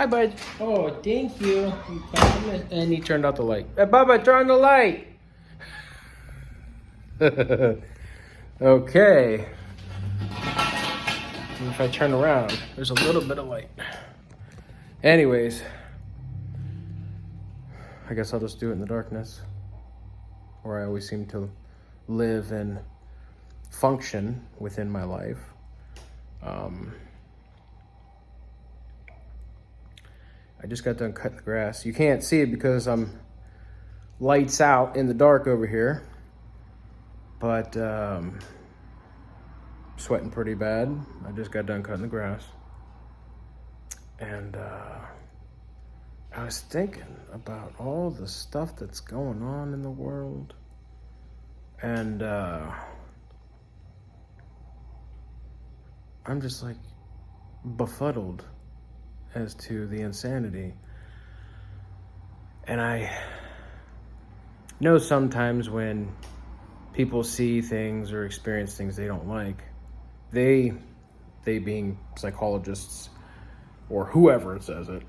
Hi, bud. Oh, thank you. And he turned out the light. Hey, Bubba, turn on the light. Okay. And if I turn around, there's a little bit of light. Anyways, I guess I'll just do it in the darkness, where I always seem to live and function within my life. I just got done cutting the grass. You can't see it because I'm lights out in the dark over here, but sweating pretty bad. I just got done cutting the grass, and I was thinking about all the stuff that's going on in the world, and I'm just like befuddled as to the insanity. And I know sometimes when people see things or experience things they don't like, they being psychologists or whoever says it,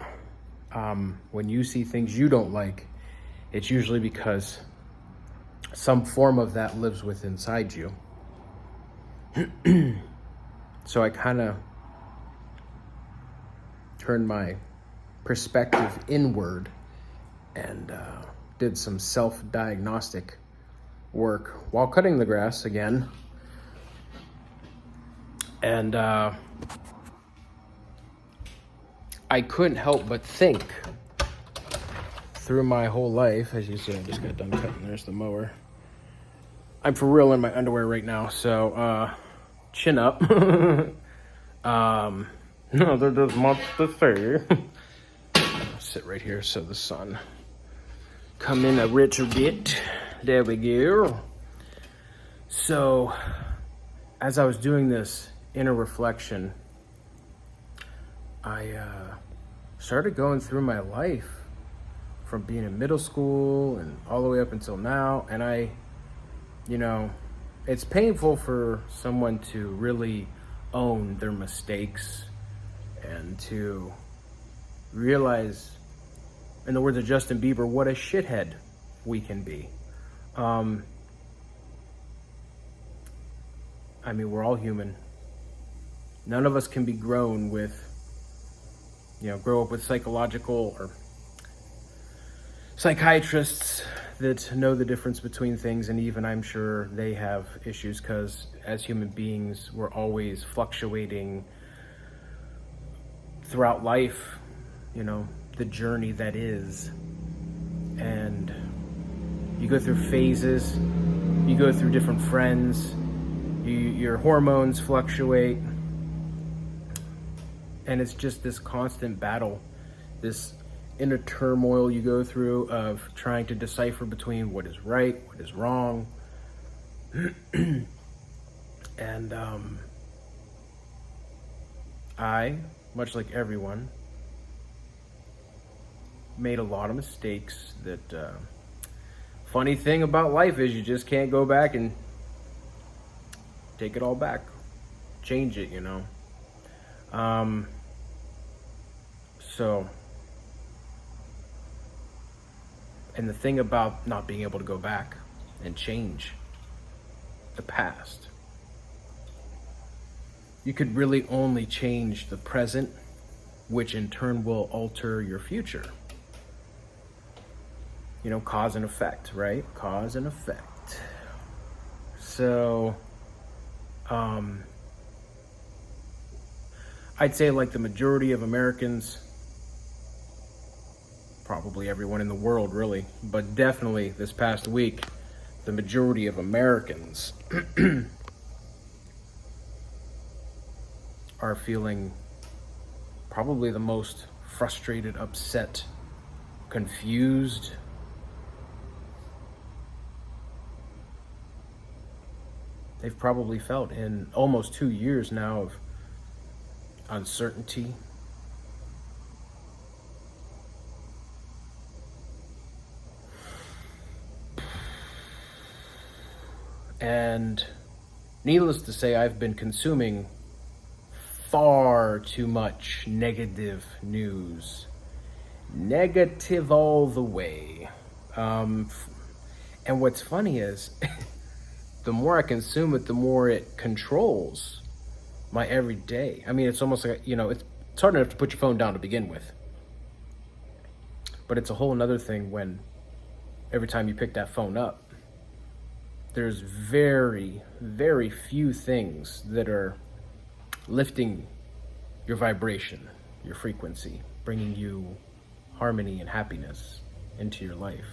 when you see things you don't like, it's usually because some form of that lives within inside you. So I kind of turned my perspective inward and did some self-diagnostic work while cutting the grass again. And I couldn't help but think through my whole life. As you see, I just got done cutting. There's the mower. I'm for real in my underwear right now, so chin up. No, there's much to say. I'll sit right here so the sun come in a little bit. There we go. So, as I was doing this inner reflection, I started going through my life from being in middle school and all the way up until now. And it's painful for someone to really own their mistakes and to realize, in the words of Justin Bieber, what a shithead we can be. I mean, we're all human. None of us can be grown with, grow up with psychological or psychiatrists that know the difference between things, and even I'm sure they have issues, because as human beings, we're always fluctuating throughout life, the journey that is. And you go through phases, you go through different friends, your hormones fluctuate, and it's just this constant battle, this inner turmoil you go through of trying to decipher between what is right, what is wrong. And I, much like everyone, made a lot of mistakes that funny thing about life is you just can't go back and take it all back, change it, so, and the thing about not being able to go back and change the past, you could really only change the present, which in turn will alter your future. Cause and effect, right? Cause and effect. So, I'd say like the majority of Americans, probably everyone in the world really, but definitely this past week, the majority of Americans are feeling probably the most frustrated, upset, confused. They've probably felt in almost 2 years now of uncertainty, and needless to say, I've been consuming far too much negative news. Negative all the way. And what's funny is, the more I consume it, the more it controls my everyday. I mean, it's almost like, it's hard enough to put your phone down to begin with. But it's a whole nother thing when every time you pick that phone up, there's very, very few things that are lifting your vibration, your frequency, bringing you harmony and happiness into your life.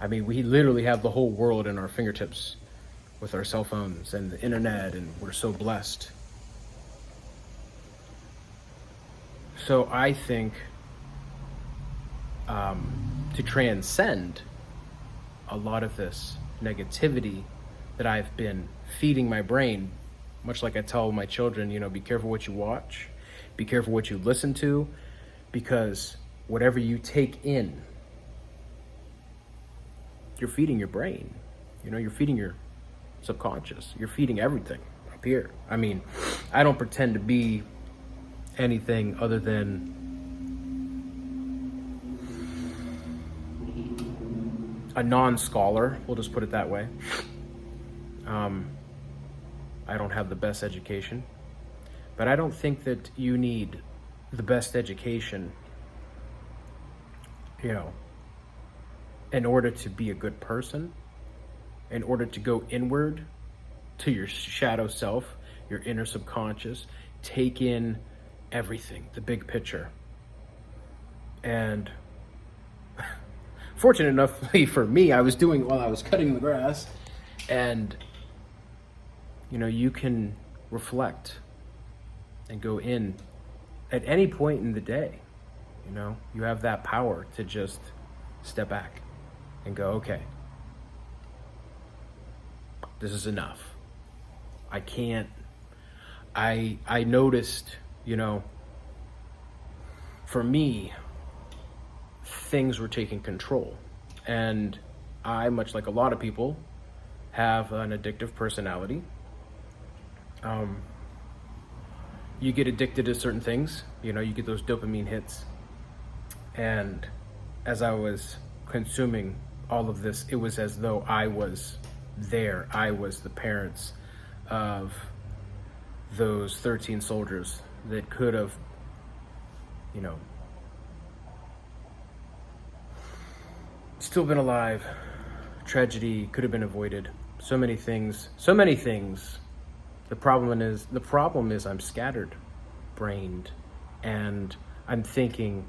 I mean, we literally have the whole world in our fingertips with our cell phones and the internet, and we're so blessed. So I think to transcend a lot of this negativity that I've been feeding my brain, much like I tell my children, be careful what you watch, be careful what you listen to, because whatever you take in, you're feeding your brain. You're feeding your subconscious. You're feeding everything up here. I mean, I don't pretend to be anything other than a non-scholar, we'll just put it that way. I don't have the best education, but I don't think that you need the best education, in order to be a good person, in order to go inward to your shadow self, your inner subconscious, take in everything, the big picture. And fortunate enough for me, I was doing while I was cutting the grass, and you can reflect and go in at any point in the day. You have that power to just step back and go, okay, this is enough. I noticed, for me, things were taking control. And I, much like a lot of people, have an addictive personality. You get addicted to certain things, you get those dopamine hits. And as I was consuming all of this, it was as though I was there. I was the parents of those 13 soldiers that could have, still been alive. Tragedy could have been avoided. So many things. The problem is I'm scattered brained, and I'm thinking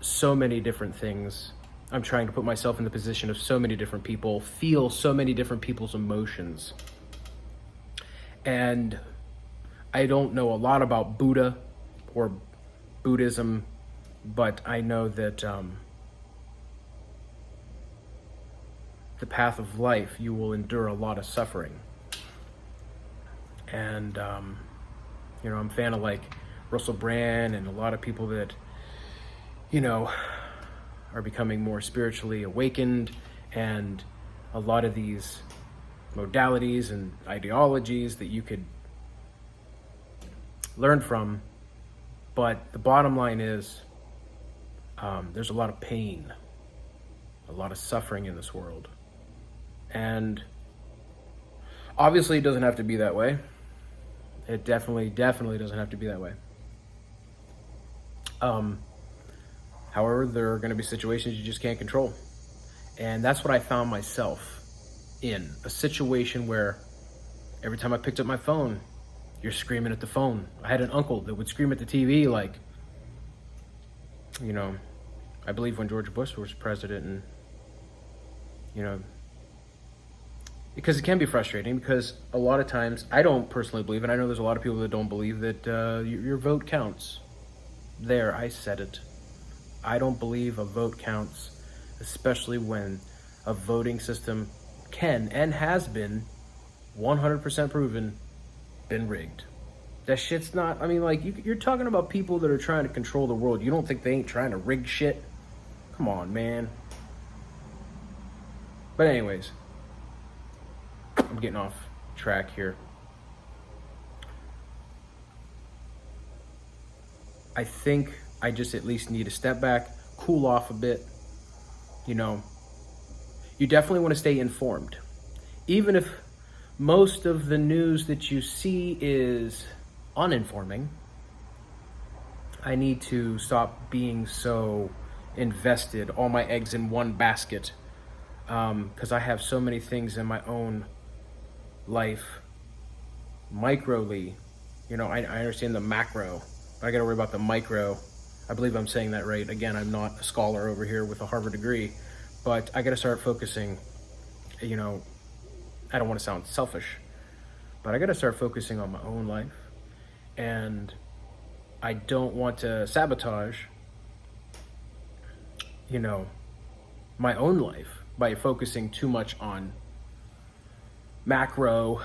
so many different things. I'm trying to put myself in the position of so many different people, feel so many different people's emotions. And I don't know a lot about Buddha or Buddhism, but I know that the path of life, you will endure a lot of suffering. And, I'm a fan of like Russell Brand and a lot of people that, are becoming more spiritually awakened, and a lot of these modalities and ideologies that you could learn from. But the bottom line is, there's a lot of pain, a lot of suffering in this world. And obviously it doesn't have to be that way. It definitely doesn't have to be that way. However, there are going to be situations you just can't control. And that's what I found myself in, a situation where every time I picked up my phone, you're screaming at the phone. I had an uncle that would scream at the TV like, I believe when George Bush was president, and, because it can be frustrating, because a lot of times, I don't personally believe, and I know there's a lot of people that don't believe that your vote counts. There, I said it. I don't believe a vote counts, especially when a voting system can and has been 100% proven been rigged. That shit's not, you're talking about people that are trying to control the world. You don't think they ain't trying to rig shit? Come on, man. But anyways, I'm getting off track here. I think I just at least need to step back, cool off a bit. You know, you definitely want to stay informed. Even if most of the news that you see is uninforming, I need to stop being so invested, all my eggs in one basket, because I have so many things in my own life, microly. I understand the macro, but I got to worry about the micro. I believe I'm saying that right. Again, I'm not a scholar over here with a Harvard degree, but I got to start focusing. I don't want to sound selfish, but I got to start focusing on my own life, and I don't want to sabotage, my own life by focusing too much on macro,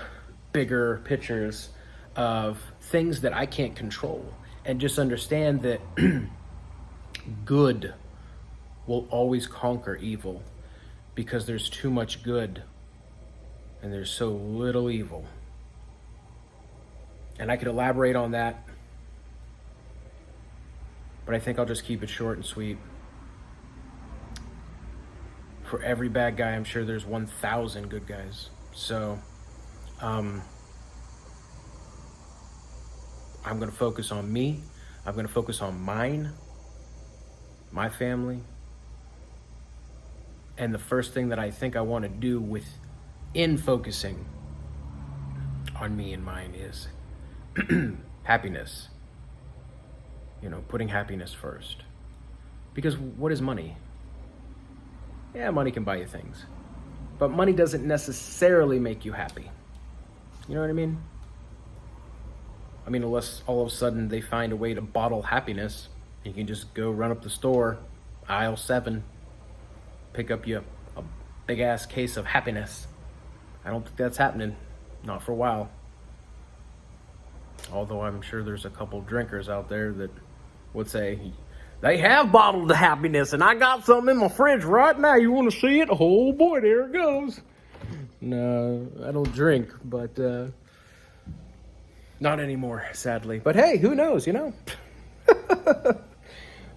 bigger pictures of things that I can't control, and just understand that good will always conquer evil, because there's too much good and there's so little evil. And I could elaborate on that, but I think I'll just keep it short and sweet. For every bad guy, I'm sure there's 1,000 good guys. So, I'm going to focus on me. I'm going to focus on mine, my family. And the first thing that I think I want to do within focusing on me and mine is happiness. Putting happiness first. Because what is money? Yeah, money can buy you things. But money doesn't necessarily make you happy. You know what I mean? Unless all of a sudden they find a way to bottle happiness, you can just go run up the store, aisle 7, pick up you a big ass case of happiness. I don't think that's happening. Not for a while. Although I'm sure there's a couple drinkers out there that would say, they have bottled the happiness, and I got some in my fridge right now. You want to see it? Oh boy, there it goes. No, I don't drink, but not anymore, sadly. But hey, who knows,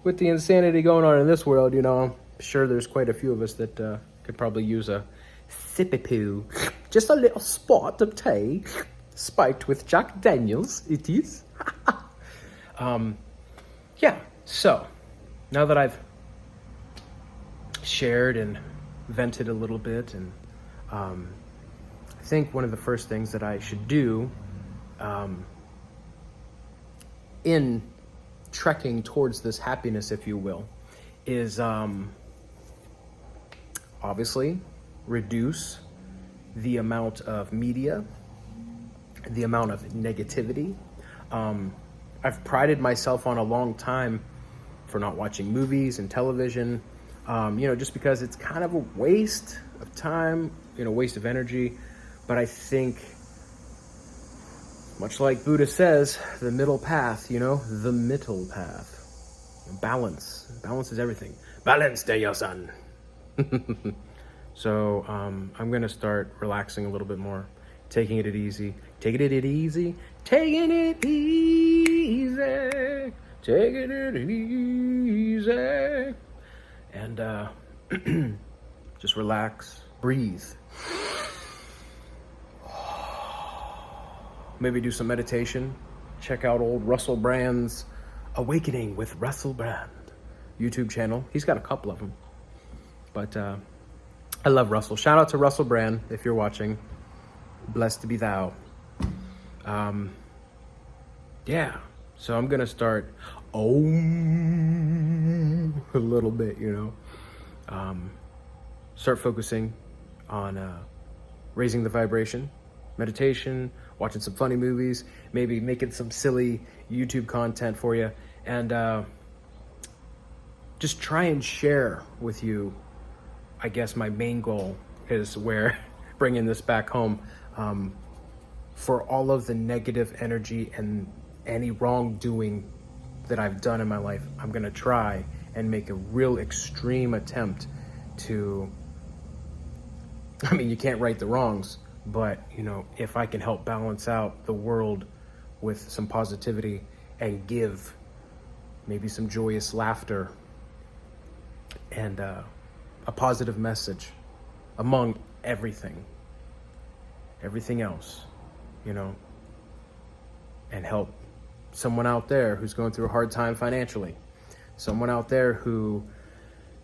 With the insanity going on in this world, I'm sure there's quite a few of us that could probably use a sippy poo. Just a little spot of tea, spiked with Jack Daniels, it is. Yeah, so now that I've shared and vented a little bit, and I think one of the first things that I should do in trekking towards this happiness, if you will, is obviously reduce the amount of media, the amount of negativity. I've prided myself on a long time for not watching movies and television, just because it's kind of a waste of time, waste of energy. But I think, much like Buddha says, the middle path, the middle path. Balance. Balance is everything. Balance, son. So I'm going to start relaxing a little bit more, taking it easy. Taking it easy. Taking it easy. Taking it easy. And just relax. Breathe. Maybe do some meditation. Check out old Russell Brand's Awakening with Russell Brand YouTube channel. He's got a couple of them. But I love Russell. Shout out to Russell Brand if you're watching. Blessed to be thou. Yeah. So I'm going to start a little bit, start focusing on raising the vibration, meditation, watching some funny movies, maybe making some silly YouTube content for you, and just try and share with you. I guess my main goal is bringing this back home, for all of the negative energy and any wrongdoing that I've done in my life. I'm going to try and make a real extreme attempt to, you can't right the wrongs, but, if I can help balance out the world with some positivity and give maybe some joyous laughter, and a positive message among everything else, you know, and help someone out there who's going through a hard time financially, someone out there who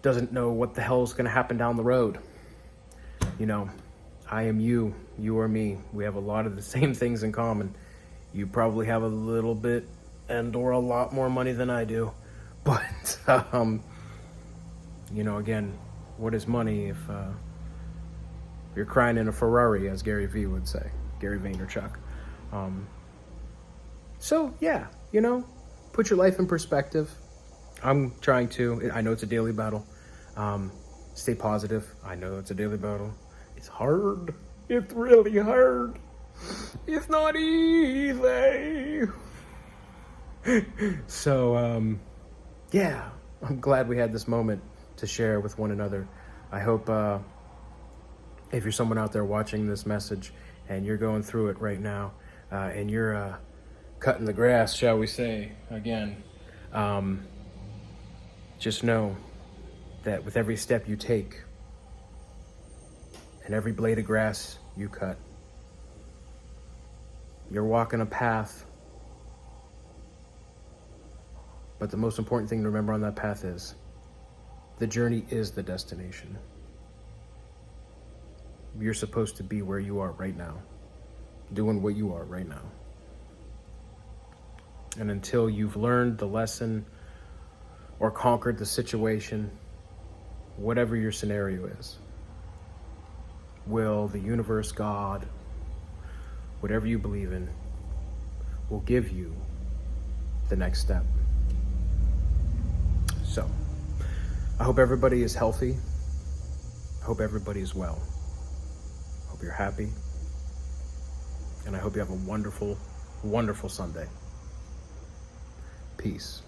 doesn't know what the hell is going to happen down the road. You know, I am you, you are me. We have a lot of the same things in common. You probably have a little bit and or a lot more money than I do. But, you know, again, what is money if you're crying in a Ferrari, as Gary Vee would say, Gary Vaynerchuk. So, yeah, you know, put your life in perspective. I'm trying to. I know it's a daily battle. Stay positive. I know it's a daily battle. It's hard. It's really hard. It's not easy. So, yeah, I'm glad we had this moment to share with one another. I hope if you're someone out there watching this message and you're going through it right now, and you're cutting the grass, shall we say, again, just know that with every step you take and every blade of grass you cut, you're walking a path. But the most important thing to remember on that path is the journey is the destination. You're supposed to be where you are right now, doing what you are right now. And until you've learned the lesson or conquered the situation, whatever your scenario is, will the universe, God, whatever you believe in, will give you the next step. So, I hope everybody is healthy. I hope everybody is well. I hope you're happy. And I hope you have a wonderful, wonderful Sunday. Peace.